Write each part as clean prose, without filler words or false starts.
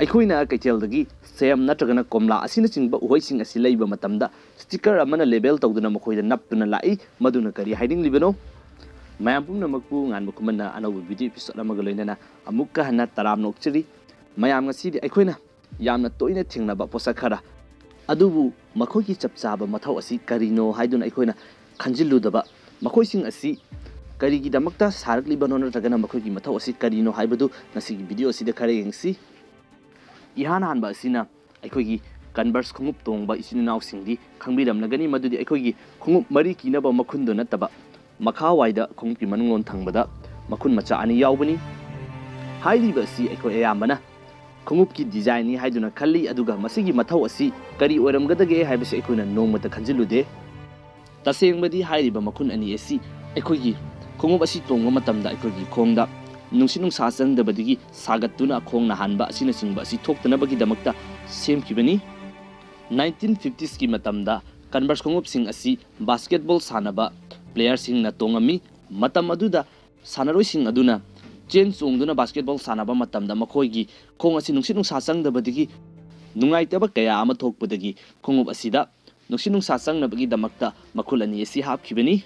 ꯑꯩꯈꯣꯏꯅ ꯀꯩꯊꯦꯜꯗꯒꯤ ꯁꯦꯝ ꯅꯠꯇ꯭ꯔꯒꯅ ꯀꯣꯝꯂꯥ ꯑꯁꯤꯅꯆꯤꯡꯕ ꯎꯍꯩꯁꯤꯡ ꯑꯁꯤ ꯂꯩꯕ ꯃꯇꯝꯗ ꯁ꯭ꯇꯤꯀꯔ ꯑꯃꯅ ꯂꯦꯕꯦꯜ ꯇꯧꯗꯨꯅ ꯃꯈꯣꯏꯗ ꯅꯞꯇꯨꯅ ꯂꯥꯛꯏ ꯃꯗꯨꯅ ꯀꯔꯤ ꯍꯥꯏꯅꯤꯡꯂꯤꯕꯅꯣ ꯃꯌꯥꯝ ꯄꯨꯝꯅꯃꯛꯄꯨ ꯉꯥꯟꯕ ꯈꯨꯃꯟꯅ ꯑꯅꯧꯕ ꯚꯤꯗꯤꯑꯣ ꯏꯄꯤꯁꯣꯗ ꯑꯃꯒ ꯂꯣꯏꯅꯅ ꯑꯃꯨꯛꯀ ꯍꯟꯅ ꯇꯔꯥꯝꯅ ꯑꯣꯛꯆꯔꯤ ꯃꯌꯥꯝ ꯉꯁꯤꯗꯤ ꯑꯩꯈꯣꯏꯅ ꯌꯥꯝꯅ ꯇꯣꯏꯅ ꯊꯦꯡꯅꯕ ꯄꯣꯠꯁꯛ ꯈꯔ ꯑꯗꯨꯕु ꯃꯈꯣꯏꯒꯤ ꯆꯞ ꯆꯥꯕ ꯃꯊꯧ ꯑꯁꯤ ꯀꯔꯤꯅꯣ ꯍꯥꯏꯗꯨꯅ ꯑꯩꯈꯣꯏꯅ ꯈꯟꯖꯤꯜꯂꯨꯗꯕ ꯃꯈꯣꯏꯁꯤꯡ ꯑꯁꯤ ꯀꯔꯤꯒꯤꯗꯃꯛꯇ ꯁꯥꯔꯛꯂꯤꯕꯅꯣ ꯅꯠꯇ꯭ꯔꯒꯅ ꯃꯈꯣꯏꯒꯤ ꯃꯊꯧ ꯑꯁꯤ ꯀꯔꯤꯅꯣ ꯍꯥꯏꯕꯗꯨ ꯉꯁꯤꯒꯤ ꯚꯤꯗꯤꯑꯣ ꯑꯁꯤꯗ ꯈꯔ ꯌꯦꯡꯁꯤ इहान हानबा असिना अखोगी कन्वर्स खुंगुप तोंगबा इसिन इनाउसिंगदी खंगबिरमनगनी मदुदी अखोगी खुंगुप मरी किनबा मखुंदो नतबा मखा वाइदा खुंगुपकी मनुंगलोन थंगबदा मखुन मचा अनि यावबनी हाइरिबा असि अखोय अयामबना खुंगुपकी डिजाइन नि हाइदुना खल्ली अदुगा मसिगी मथौ असि करी ओरमगदगे हाइबसे अखोयना नोंगमता खंजिलुदे तसेंगबदी हाइरिबा मखुन अनि एसि अखोगी खुंगुप असि तोंगबा मतमदा अखोगी खोंगदा नुंसी नुंसा चंगदबदगी सागतुना खोंगना हानबा असिना सिंगबा असि थोक्तनबगीदमक्ता सेमखिबनी 1950s की मतमदा कन्वर्स खुंगुप सिंग असि बास्केटबॉल सानबा प्लेयर सिंगना तोंगमी मतम अदुदा सानरोय सिंग अदुना चेन चोंगदुना बास्केटबॉल सानबा मतमदा मखोयगी खोंग असि नुंसी नुंसा चंगदबदगी नुंगाइतबा कया अमा थोकपदगी खुंगुप असिदा नुंसी नुंसा चंगनबगीदमक्ता मखुल अनि असि हापखिबनी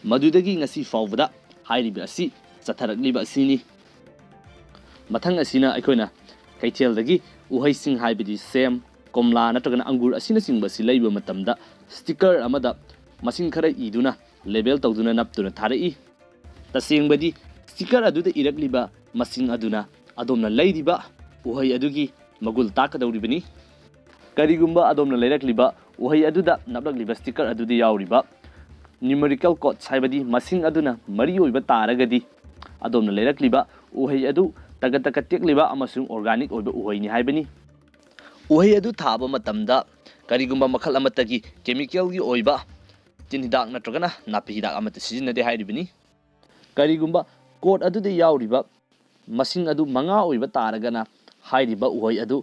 मदुदगी ngasi फावबदा हाइरिबा असि चथरकलिबा असिनी मथंग असिना अखोयना कैथेलदगी उहैसिंग हाइबदी सेम कोमला नत्रगना अंगूर असिना सिंगबसी लैबा मतमदा स्टिकर अमदा मसिंग खरा इदुना लेबल तौदुना नप्तुना थारई तसेंगबदी स्टिकर अदुदा इरकलिबा मसिंग अदुना अदोमना लैरिबा उहै अदुगी मगुल ताकदौरिबनी करिगुंबा अदोमना लैरकलिबा उहै अदुदा नपलकलिबा स्टिकर अदुदा यावरिबा न्यूमेरिकल कोड्स हाइबदी मसिंग अदुना मरी ओइबा तारगदी अदोमना लैरकलिबा उहै अदु तगतक टेकलिबा अमसुंग ऑर्गेनिक ओइबा उहैनि हाइबनी उहै अदु थाबा मतमदा करिगुंबा मखल अमतगी केमिकलगी ओइबा तिनहिदाक नत्रगना नापि हिदाक अमत सिजिनदे हाइरिबनी करिगुंबा कोड अदुदे यावरिबा मसिंग अदु मंगा ओइबा तारगना हाइरिबा उहै अदु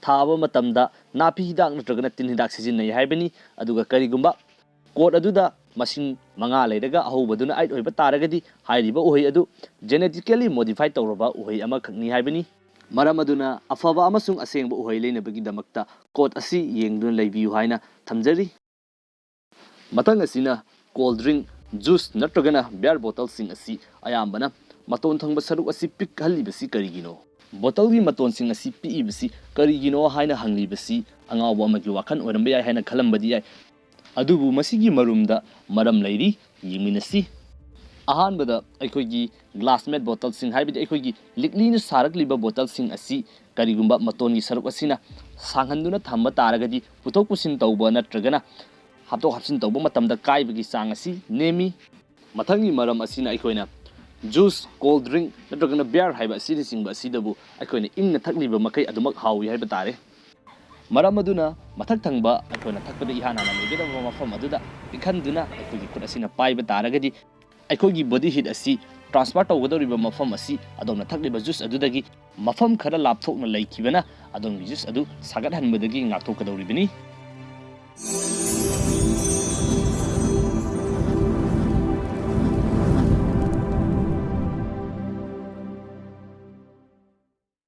थाबा मतमदा नापि हिदाक नत्रगना तिनहिदाक सिजिननै हाइबनी अदुगा करिगुंबा कोड अदुदा मसिंग मंगा लेरगा अहोबदुना आइट ओइबा तारगदी हाइरिबा उहै अदु जेनेटिकली मॉडिफाइड तौरबा उहै अमा खंगनी हाइबनी मरम अदुना अफबा अमसुंग असेंगबा उहै लेनबगीदमक्ता कोड असि येंगदुना लैबियु हाइना थमजरी मथंग असिना कोल्ड ड्रिंक जूस नत्रगना बियर बोतल सिंग असि अयामबना मतोन थंगबा सरुक असि पिक हल्लिबसी करिगिनो बोतल की मतोन सिंग असि पिइबसी करिगिनो हाइना हंगलिबसी अंगावबा अमगी वाखन ओरमबा याय हाइना खलंबदी याय अदुबु मसिगी मरुमदा मरम लैरी यिमिनसी अहानबदा अखोगी ग्लास मेट बोतल सिंग हाइबदी अखोगी लिकलीना सारकलिबा बोतल सिंग असि करिगुंबा मतोनगी सरुक असिना सांहनदुना थंबा तारगदी पुथोक पुसिन तौबा नत्रगना हापतो हापसिन तौबा मतमदा काइबगी चांग असि नेमी मथंगी मरम असिना अखोइना जूस कोल्ड ड्रिंक नत्रगना बियर हाइबा असिनि सिंगबा असिदबु अखोइना इंगना थकलिबा मखै अदुमक हाउई हाइबा तारे मरम अदुना मथक थंगबा अखोइना थकपदा इहान हाना लेगदबा मफम अदुदा पिखनदुना अखोगी खुद असिना पाइबा तारगदी अखोगी बॉडी हीट असि ट्रांसफर तौगदौरिबा मफम असि अदोमना थकलिबा जूस अदुदगी मफम खरा लापथोकना लैखिबना अदोमगी जूस अदु सागत हनबदगी ngaktokadौरिबनी